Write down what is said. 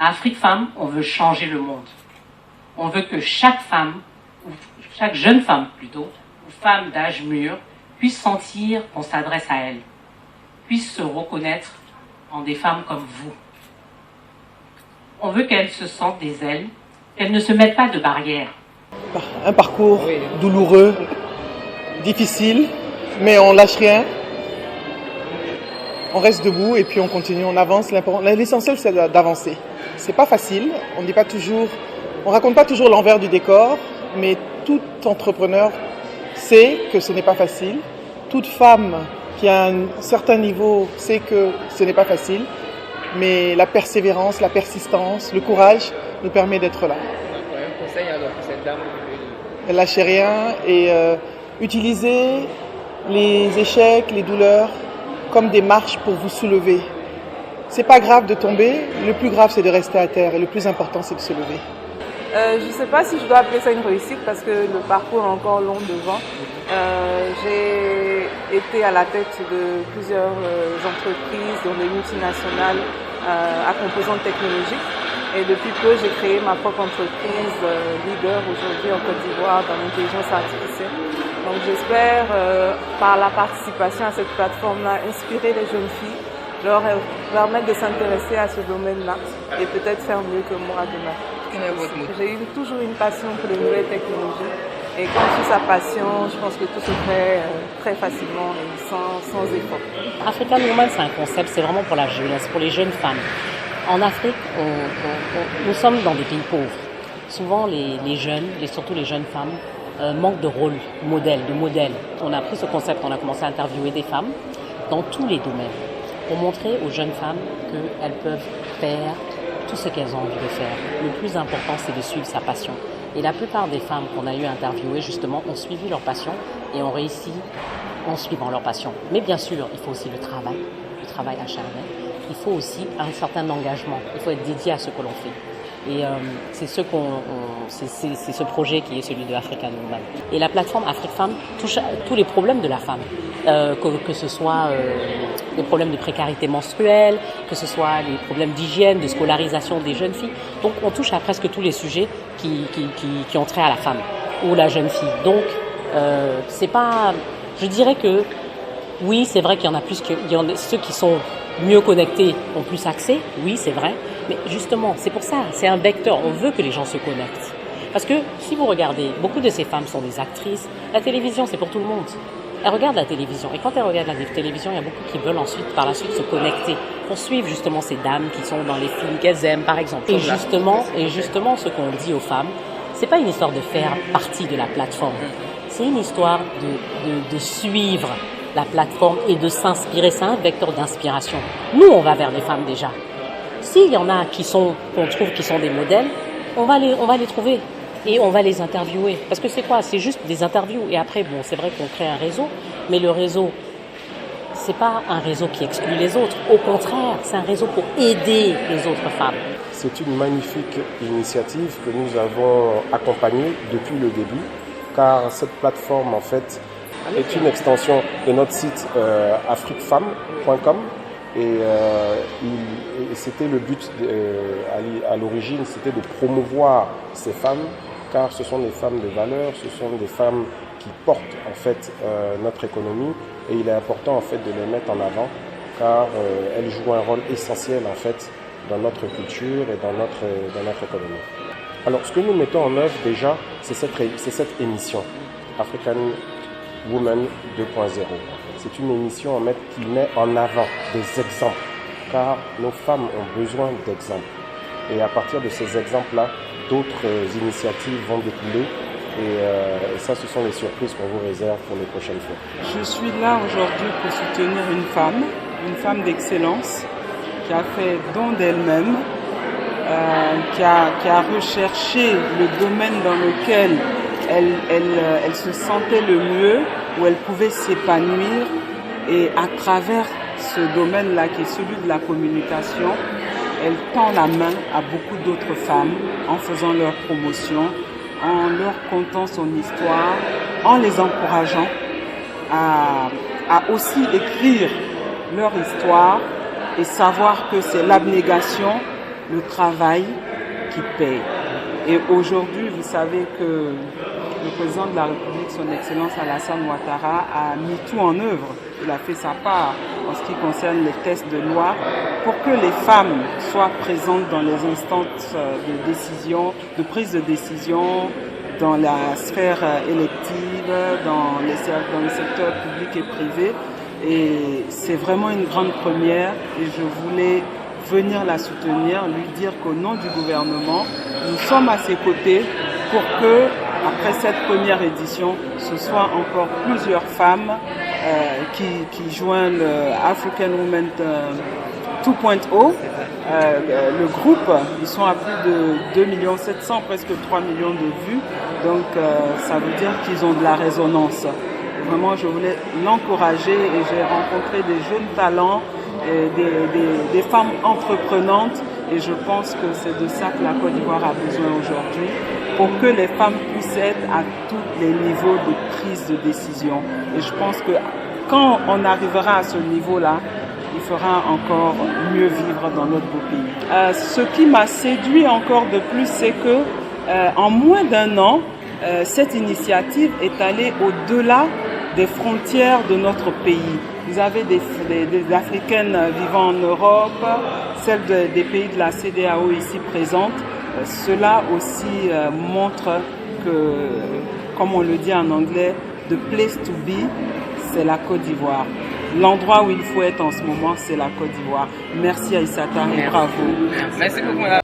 À Afrique Femme, on veut changer le monde. On veut que chaque femme, ou chaque jeune femme plutôt, ou femme d'âge mûr, puisse sentir qu'on s'adresse à elle, puisse se reconnaître en des femmes comme vous. On veut qu'elles se sentent des ailes, qu'elles ne se mettent pas de barrières. Un parcours douloureux, difficile, mais on lâche rien. On reste debout et puis on continue, on avance. L'essentiel, c'est d'avancer. C'est pas facile. On raconte pas toujours l'envers du décor, mais tout entrepreneur sait que ce n'est pas facile. Toute femme qui a un certain niveau sait que ce n'est pas facile, mais la persévérance, la persistance, le courage nous permet d'être là. Un conseil alors pour cette dame? Lâchez rien et utilisez les échecs, les douleurs comme des marches pour vous soulever. C'est pas grave de tomber, le plus grave c'est de rester à terre et le plus important c'est de se lever. Je ne sais pas si je dois appeler ça une réussite parce que le parcours est encore long devant. J'ai été à la tête de plusieurs entreprises, dont des multinationales à composante technologique. Et depuis peu, j'ai créé ma propre entreprise leader aujourd'hui en Côte d'Ivoire dans l'intelligence artificielle. Donc j'espère, par la participation à cette plateforme-là, inspirer les jeunes filles, leur permettre de s'intéresser à ce domaine-là et peut-être faire mieux que moi demain. J'ai toujours une passion pour les nouvelles technologies et quand je suis sa passion, je pense que tout se fait très facilement et sans effort. African Woman, c'est un concept, c'est vraiment pour la jeunesse, pour les jeunes femmes. En Afrique, nous sommes dans des pays pauvres. Souvent, les jeunes, et surtout les jeunes femmes, manquent de rôle, de modèle. On a pris ce concept, on a commencé à interviewer des femmes dans tous les domaines pour montrer aux jeunes femmes qu'elles peuvent faire tout ce qu'elles ont envie de faire. Le plus important, c'est de suivre sa passion. Et la plupart des femmes qu'on a eu à interviewer, justement, ont suivi leur passion et ont réussi en suivant leur passion. Mais bien sûr, il faut aussi le travail acharné. Il faut aussi un certain engagement. Il faut être dédié à ce que l'on fait. Et c'est ce projet qui est celui de African Woman. Et la plateforme Afrique Femme touche à tous les problèmes de la femme, que ce soit les problèmes de précarité menstruelle, que ce soit les problèmes d'hygiène, de scolarisation des jeunes filles. Donc on touche à presque tous les sujets qui ont trait à la femme ou la jeune fille. Donc c'est pas, je dirais que oui, c'est vrai qu'il y en a plus, ceux qui sont mieux connectés ont plus accès, oui, c'est vrai. Mais justement, c'est pour ça, c'est un vecteur. On veut que les gens se connectent. Parce que si vous regardez, beaucoup de ces femmes sont des actrices. La télévision, c'est pour tout le monde. Elles regardent la télévision. Et quand elles regardent la télévision, il y a beaucoup qui veulent par la suite se connecter pour suivre justement ces dames qui sont dans les films qu'elles aiment, par exemple. Et justement, ce qu'on dit aux femmes, c'est pas une histoire de faire partie de la plateforme. C'est une histoire de suivre la plateforme et de s'inspirer. C'est un vecteur d'inspiration. Nous, on va vers des femmes déjà. S'il y en a qu'on trouve qui sont des modèles, on va les trouver et on va les interviewer. Parce que c'est quoi? C'est juste des interviews. Et après, bon, c'est vrai qu'on crée un réseau, mais le réseau, c'est pas un réseau qui exclut les autres. Au contraire, c'est un réseau pour aider les autres femmes. C'est une magnifique initiative que nous avons accompagnée depuis le début, car cette plateforme, en fait, est une extension de notre site afriquefemme.com. Et c'était le but à l'origine, c'était de promouvoir ces femmes, car ce sont des femmes de valeur, ce sont des femmes qui portent en fait notre économie, et il est important en fait de les mettre en avant, car elles jouent un rôle essentiel en fait dans notre culture et dans notre économie. Alors ce que nous mettons en œuvre déjà, c'est cette émission African Woman 2.0. C'est une émission qui met en avant des exemples, car nos femmes ont besoin d'exemples. Et à partir de ces exemples-là, d'autres initiatives vont découler. Et ça, ce sont les surprises qu'on vous réserve pour les prochaines fois. Je suis là aujourd'hui pour soutenir une femme d'excellence, qui a fait don d'elle-même, qui a recherché le domaine dans lequel elle se sentait le mieux, où elle pouvait s'épanouir, et à travers ce domaine-là qui est celui de la communication, elle tend la main à beaucoup d'autres femmes en faisant leur promotion, en leur contant son histoire, en les encourageant à aussi écrire leur histoire et savoir que c'est l'abnégation le travail qui paye. Et aujourd'hui, vous savez que le président de la République, son Excellence Alassane Ouattara, a mis tout en œuvre. Il a fait sa part en ce qui concerne les tests de loi pour que les femmes soient présentes dans les instances de décision, de prise de décision, dans la sphère élective, dans le secteur public et privé. Et c'est vraiment une grande première et je voulais venir la soutenir, lui dire qu'au nom du gouvernement, nous sommes à ses côtés pour que, après cette première édition, ce soit encore plusieurs femmes qui joignent African Women 2.0. Le groupe, ils sont à plus de 2 700 000, presque 3 millions de vues. Donc ça veut dire qu'ils ont de la résonance. Vraiment, je voulais l'encourager et j'ai rencontré des jeunes talents, et des femmes entreprenantes et je pense que c'est de ça que la Côte d'Ivoire a besoin aujourd'hui pour que les femmes puissent être à tous les niveaux de prise de décision. Et je pense que quand on arrivera à ce niveau-là, il fera encore mieux vivre dans notre beau pays. Ce qui m'a séduit encore de plus, c'est que en moins d'1 an, cette initiative est allée au-delà des frontières de notre pays. Vous avez des Africaines vivant en Europe, celles des pays de la CEDEAO ici présentes. Cela aussi montre que, comme on le dit en anglais, the place to be, c'est la Côte d'Ivoire. L'endroit où il faut être en ce moment, c'est la Côte d'Ivoire. Merci Aïssata et bravo. Merci beaucoup.